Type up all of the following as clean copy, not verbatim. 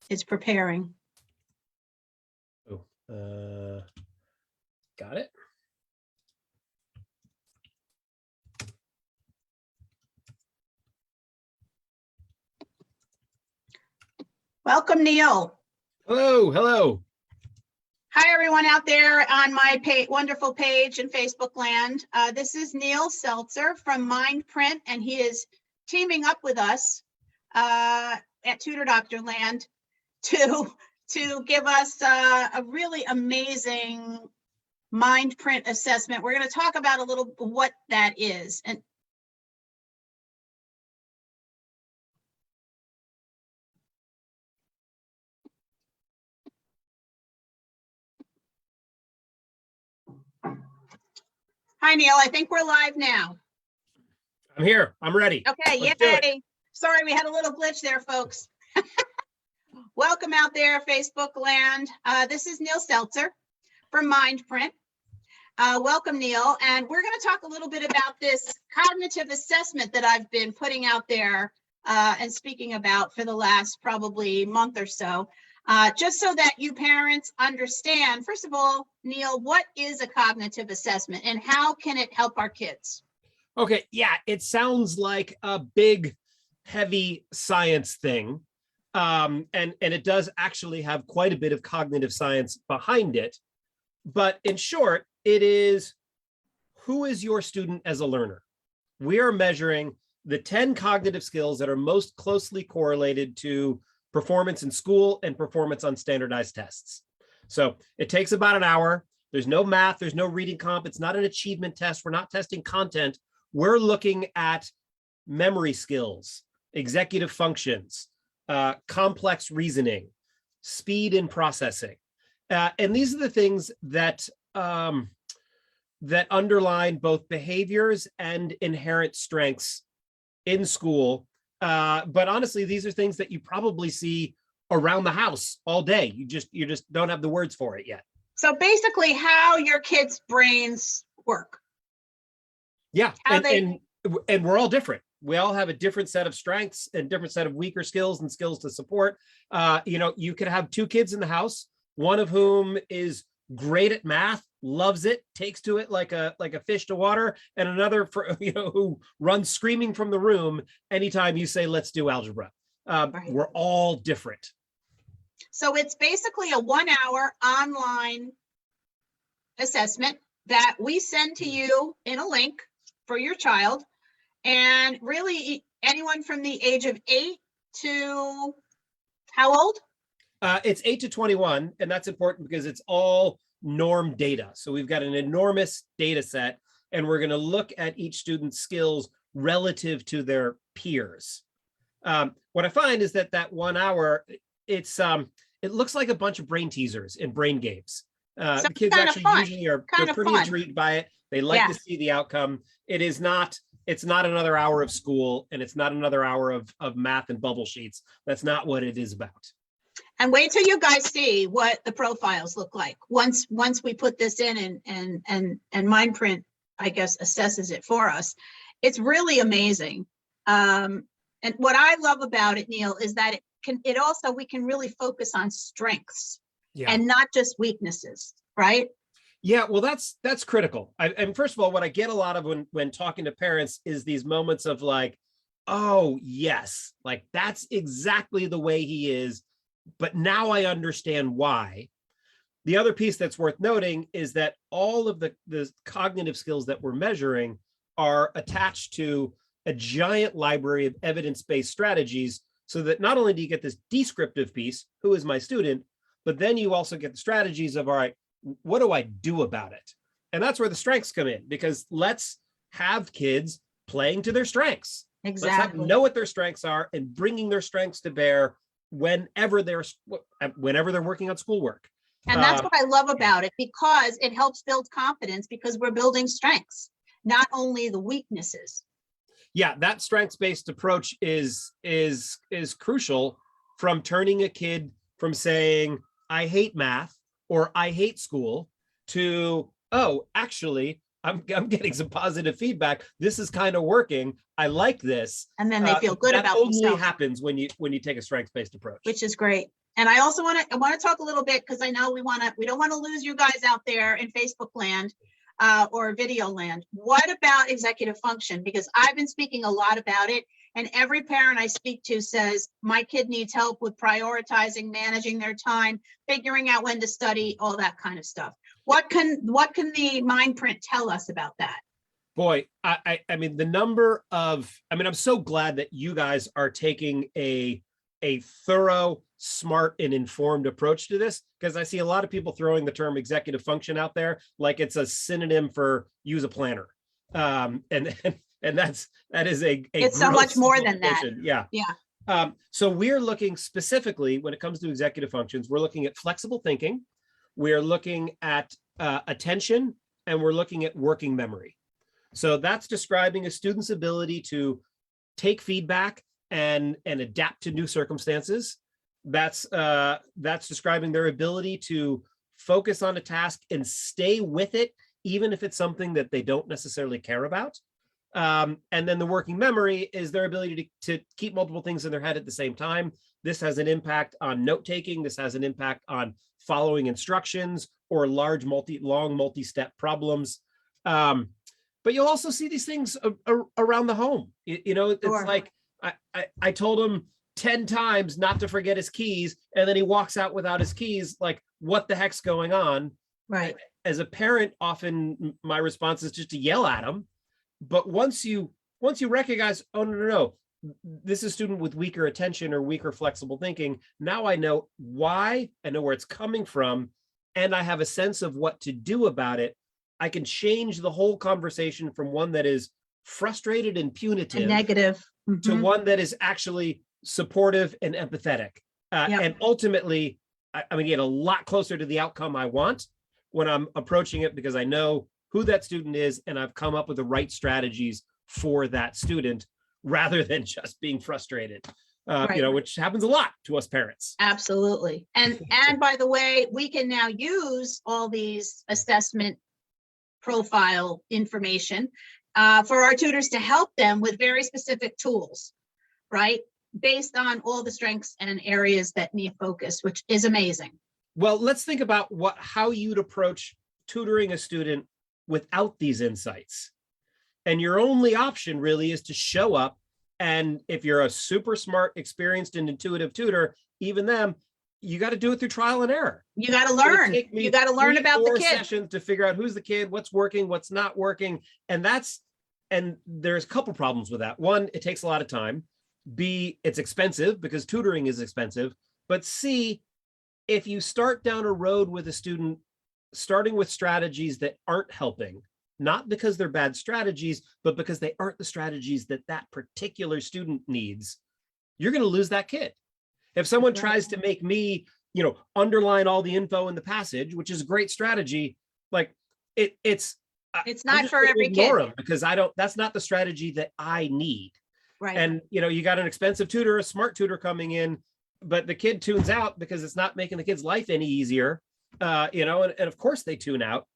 It's preparing. Oh, got it. Welcome, Neill. Hello. Hi, everyone out there on my wonderful page in Facebook land. This is Neill Seltzer from MindPrint, and he is teaming up with us at Tutor Doctor land to give us a really amazing MindPrint assessment. We're going to talk about a little what that is. And hi, Neill. I think we're live now. I'm here. I'm ready. Okay, yay. Sorry, we had a little glitch there, folks. Welcome out there, Facebook land. This is Neill Seltzer from MindPrint. Welcome, Neill. And we're going to talk a little bit about this cognitive assessment that I've been putting out there and speaking about for the last probably month or so. Just so that you parents understand, first of all, Neill, what is a cognitive assessment and how can it help our kids? Okay, yeah, it sounds like a big, heavy science thing. And it does actually have quite a bit of cognitive science behind it. But in short, it is, who is your student as a learner? We are measuring the 10 cognitive skills that are most closely correlated to performance in school and performance on standardized tests. So it takes about an hour. There's no math, there's no reading comp. It's not an achievement test. We're not testing content. We're looking at memory skills, executive functions, complex reasoning, speed in processing. And these are the things that that underline both behaviors and inherent strengths in school. But honestly, these are things that you probably see around the house all day. You just don't have the words for it yet. So basically how your kids' brains work. Yeah, and we're all different. We all have a different set of strengths and different set of weaker skills and skills to support. You could have two kids in the house, one of whom is great at math, loves it, takes to it like a fish to water, and another who runs screaming from the room anytime you say, let's do algebra. Right. We're all different. So it's basically a 1 hour online assessment that we send to you in a link for your child. And really anyone from the age of 8 to how old? It's 8 to 21. And that's important because it's all norm data. So we've got an enormous data set and we're going to look at each student's skills relative to their peers. What I find is that 1 hour, it looks like a bunch of brain teasers and brain games. The kids actually usually are pretty intrigued by it. They like to see the outcome. It's not another hour of school and it's not another hour of math and bubble sheets. That's not what it is about. And wait till you guys see what the profiles look like once we put this in and MindPrint, I guess, assesses it for us. It's really amazing. And what I love about it, Neill, is that we can really focus on strengths and not just weaknesses, right? Yeah, well, that's critical. And first of all, what I get a lot of when talking to parents is these moments of like, oh, yes, like that's exactly the way he is. But now I understand why. The other piece that's worth noting is that all of the cognitive skills that we're measuring are attached to a giant library of evidence-based strategies so that not only do you get this descriptive piece, who is my student, but then you also get the strategies of, all right, what do I do about it? And that's where the strengths come in, because let's have kids playing to their strengths. Exactly. Let's have them know what their strengths are and bringing their strengths to bear whenever they're working on schoolwork. And that's what I love about it, because it helps build confidence, because we're building strengths, not only the weaknesses. Yeah, that strengths-based approach is crucial, from turning a kid from saying, I hate math or I hate school, to, oh, actually, I'm getting some positive feedback. This is kind of working. I like this. And then they feel good that about only themselves. happens when you take a strengths-based approach. Which is great. And I also want to talk a little bit, because I know we don't want to lose you guys out there in Facebook land or video land. What about executive function? Because I've been speaking a lot about it, and every parent I speak to says my kid needs help with prioritizing, managing their time, figuring out when to study, all that kind of stuff. What can the MindPrint tell us about that? Boy, I mean, I'm so glad that you guys are taking a thorough, smart, and informed approach to this, because I see a lot of people throwing the term executive function out there like it's a synonym for use a planner. And that is it's so much more than that. Yeah. Yeah. So we're looking specifically, when it comes to executive functions, we're looking at flexible thinking, we're looking at attention, and we're looking at working memory. So that's describing a student's ability to take feedback and adapt to new circumstances. That's describing their ability to focus on a task and stay with it, even if it's something that they don't necessarily care about. And then the working memory is their ability to keep multiple things in their head at the same time. This has an impact on note-taking. This has an impact on following instructions or long multi-step problems. But you'll also see these things around the home. It's Sure. like, I told him 10 times not to forget his keys, and then he walks out without his keys. Like, what the heck's going on? Right. As a parent, often my response is just to yell at him. But once you recognize, oh, no, this is a student with weaker attention or weaker flexible thinking. Now I know why, I know where it's coming from, and I have a sense of what to do about it. I can change the whole conversation from one that is frustrated and punitive And negative. to one that is actually supportive and empathetic. And ultimately, I'm going to get a lot closer to the outcome I want when I'm approaching it, because I know who that student is and I've come up with the right strategies for that student, rather than just being frustrated, which happens a lot to us parents. Absolutely. And by the way, we can now use all these assessment profile information for our tutors to help them with very specific tools, right? Based on all the strengths and areas that need focus, which is amazing. Well, let's think about how you'd approach tutoring a student without these insights. And your only option really is to show up. And if you're a super smart, experienced, and intuitive tutor, even them, you got to do it through trial and error. You got to learn. You got to learn about the kid. Sessions to figure out who's the kid, what's working, what's not working. And there's a couple problems with that. One, it takes a lot of time. B, it's expensive because tutoring is expensive. But C, if you start down a road with a student, starting with strategies that aren't helping, not because they're bad strategies, but because they aren't the strategies that particular student needs, you're going to lose that kid. If someone tries to make me, underline all the info in the passage, which is a great strategy, like it's not for every kid, because that's not the strategy that I need. Right. And, you got an expensive tutor, a smart tutor coming in, but the kid tunes out because it's not making the kid's life any easier. And of course they tune out.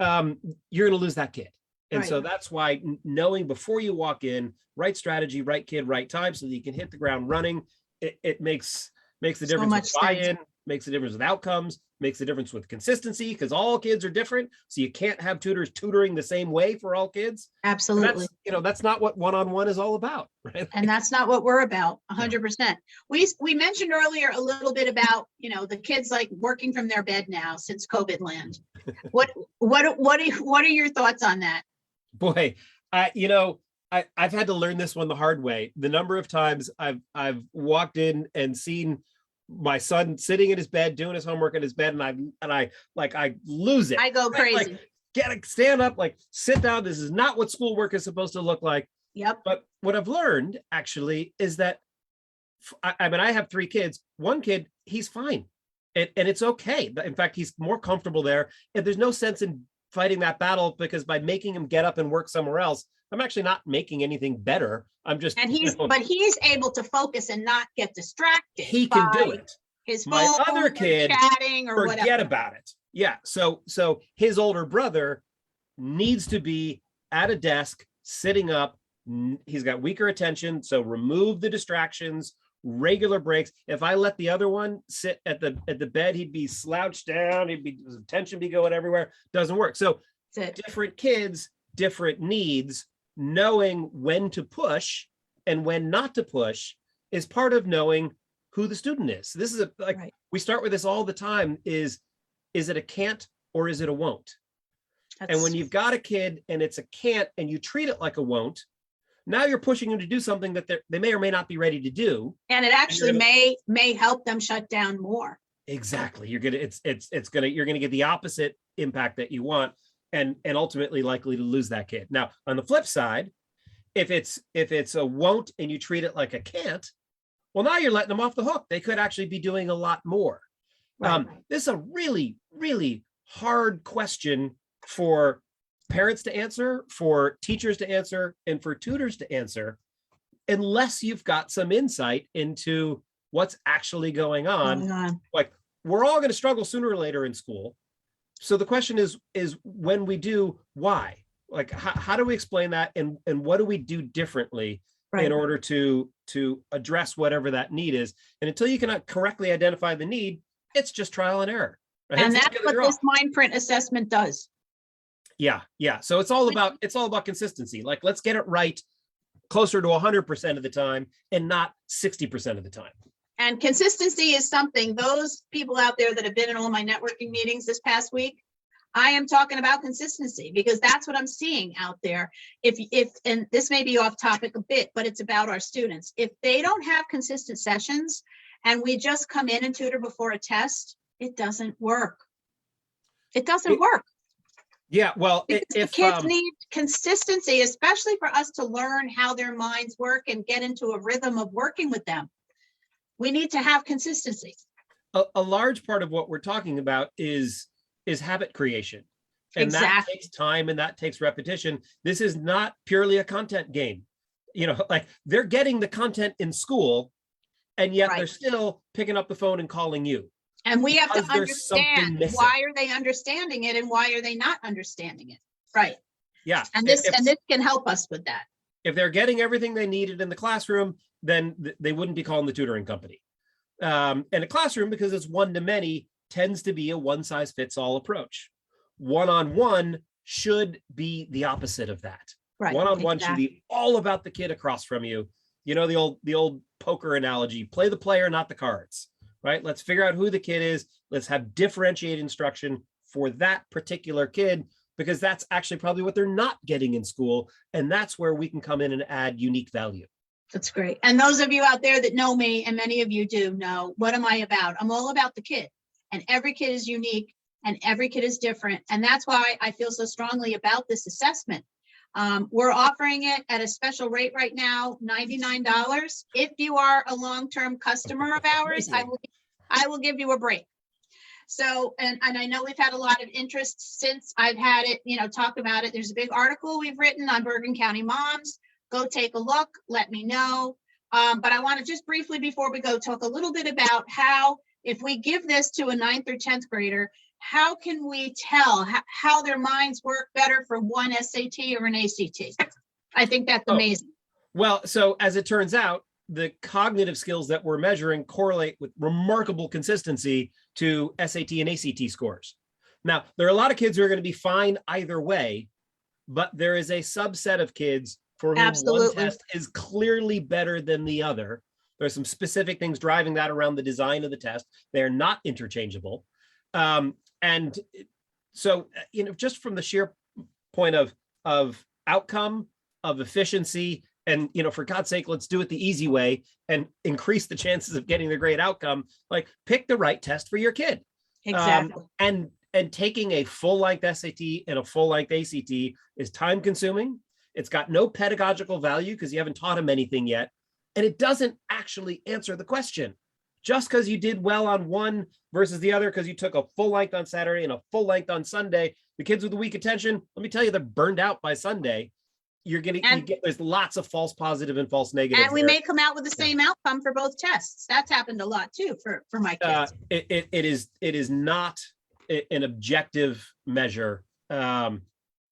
You're going to lose that kid. And so that's why knowing before you walk in, right strategy, right kid, right time, so that you can hit the ground running, it makes the difference with buy-in, makes the difference with outcomes, makes the difference with consistency, because all kids are different. So you can't have tutors tutoring the same way for all kids. Absolutely. That's not what one-on-one is all about, right? And that's not what we're about, 100%. We mentioned earlier a little bit about, the kids like working from their bed now since COVID land. What are your thoughts on that? Boy, I've had to learn this one the hard way. The number of times I've walked in and seen my son sitting in his bed doing his homework in his bed, and I lose it. I go crazy. Stand up, sit down. This is not what schoolwork is supposed to look like. Yep. But what I've learned actually is that I have 3 kids. One kid, he's fine, and it's okay. In fact, he's more comfortable there. And there's no sense in fighting that battle, because by making him get up and work somewhere else, I'm actually not making anything better. I'm just, and he's able to focus and not get distracted. He can do it. His My other kid, chatting or forget whatever. about it. Yeah. So his older brother, needs to be at a desk, sitting up. He's got weaker attention, so remove the distractions, regular breaks. If I let the other one sit at the bed, he'd be slouched down, his attention be going everywhere. Doesn't work. So different kids, different needs. Knowing when to push and when not to push is part of knowing who the student is. This is right. We start with this all the time. Is it a can't or is it a won't? And when you've got a kid and it's a can't and you treat it like a won't, now you're pushing them to do something that they may or may not be ready to do. And it actually may help them shut down more. Exactly. You're gonna get the opposite impact that you want, and ultimately likely to lose that kid. Now, on the flip side, if it's a won't and you treat it like a can't, well, now you're letting them off the hook. They could actually be doing a lot more. Right. This is a really, really hard question for parents to answer, for teachers to answer, and for tutors to answer, unless you've got some insight into what's actually going on. Like, we're all going to struggle sooner or later in school. So the question is when we do, why? Like, how do we explain that, and what do we do differently in order to address whatever that need is? And until you cannot correctly identify the need, it's just trial and error. Right? And that's what this MindPrint assessment does. Yeah. So it's all about consistency. Like, let's get it right closer to 100% of the time and not 60% of the time. And consistency is something, those people out there that have been in all my networking meetings this past week, I am talking about consistency, because that's what I'm seeing out there. And this may be off topic a bit, but it's about our students. If they don't have consistent sessions and we just come in and tutor before a test, it doesn't work. It doesn't work. Yeah, well, if the kids need consistency, especially for us to learn how their minds work and get into a rhythm of working with them, we need to have consistency. A large part of what we're talking about is habit creation. And that takes time and that takes repetition. This is not purely a content game. Like, they're getting the content in school, and yet they're still picking up the phone and calling you. And we have to understand, why are they understanding it and why are they not understanding it? Right. Yeah. And this can help us with that. If they're getting everything they needed in the classroom, then they wouldn't be calling the tutoring company. And a classroom, because it's one to many, tends to be a one-size-fits-all approach. One-on-one should be the opposite of that. Right. One-on-one should be all about the kid across from you. The old poker analogy: play the player, not the cards. Right? Let's figure out who the kid is. Let's have differentiated instruction for that particular kid, because that's actually probably what they're not getting in school. And that's where we can come in and add unique value. That's great. And those of you out there that know me, and many of you do know, what am I about? I'm all about the kid. And every kid is unique and every kid is different. And that's why I feel so strongly about this assessment. We're offering it at a special rate right now, $99. If you are a long-term customer of ours, I will give you a break. So, and I know we've had a lot of interest since I've had it, talk about it. There's a big article we've written on Bergen County moms. Go take a look, let me know. But I want to just briefly, before we go, talk a little bit about how, if we give this to a 9th or 10th grader, how can we tell how their minds work better for one SAT or an ACT? I think that's amazing. Well, so as it turns out, the cognitive skills that we're measuring correlate with remarkable consistency to SAT and ACT scores. Now, there are a lot of kids who are going to be fine either way, but there is a subset of kids for whom one test is clearly better than the other. There are some specific things driving that around the design of the test. They're not interchangeable. And so, just from the sheer point of outcome, of efficiency, and, for God's sake, let's do it the easy way and increase the chances of getting the great outcome. Like, pick the right test for your kid. Exactly. And taking a full-length SAT and a full-length ACT is time-consuming. It's got no pedagogical value because you haven't taught them anything yet. And it doesn't actually answer the question. Just because you did well on one versus the other, because you took a full length on Saturday and a full length on Sunday, the kids with the weak attention, let me tell you, they're burned out by Sunday. There's lots of false positive and false negative. And we may come out with the same outcome for both tests. That's happened a lot too for my kids. It is not an objective measure.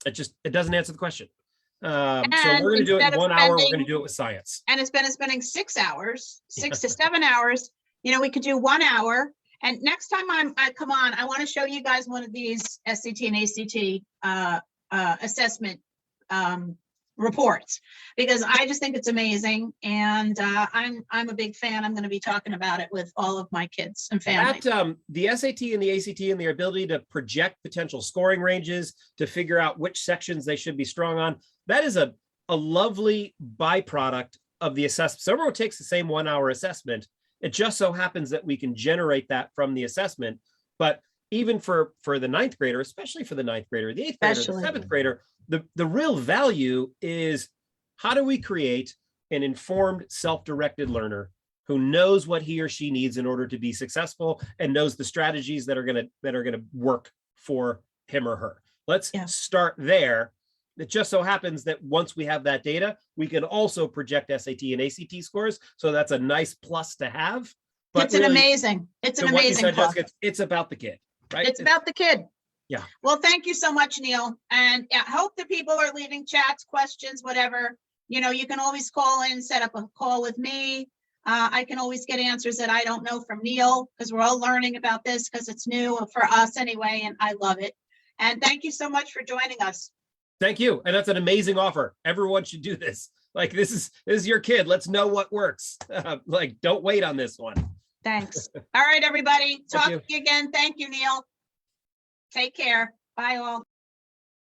it doesn't answer the question. So And we're going to do it instead in of 1 hour. We're spending- going to do it with science. And instead of spending 6 hours, 6 to 7 hours, you know, we could do 1 hour. And next time I come on, I want to show you guys one of these SCT and ACT assessment reports, because I just think it's amazing. And I'm a big fan. I'm going to be talking about it with all of my kids and family. That, the SAT and the ACT and their ability to project potential scoring ranges, to figure out which sections they should be strong on, that is a lovely byproduct of the assessment. So everyone takes the same 1 hour assessment. It just so happens that we can generate that from the assessment. But even for the ninth grader, especially for the ninth grader, the eighth grader, the seventh grader, the real value is, how do we create an informed, self-directed learner who knows what he or she needs in order to be successful and knows the strategies that are gonna work for him or her. Let's start there. It just so happens that once we have that data, we can also project SAT and ACT scores. So that's a nice plus to have. But It's really, it's an amazing plus. Jessica, it's about the kid, right? It's about the kid. Yeah. Well, thank you so much, Neill. And I hope that people are leaving chats, questions, whatever. You know, you can always call in, set up a call with me. I can always get answers that I don't know from Neill, because we're all learning about this, because it's new for us anyway, and I love it. And thank you so much for joining us. Thank you. And that's an amazing offer. Everyone should do this. Like, this is your kid. Let's know what works. Like, don't wait on this one. Thanks. All right, everybody. Talk you. to you again. Thank you, Neill. Take care. Bye all.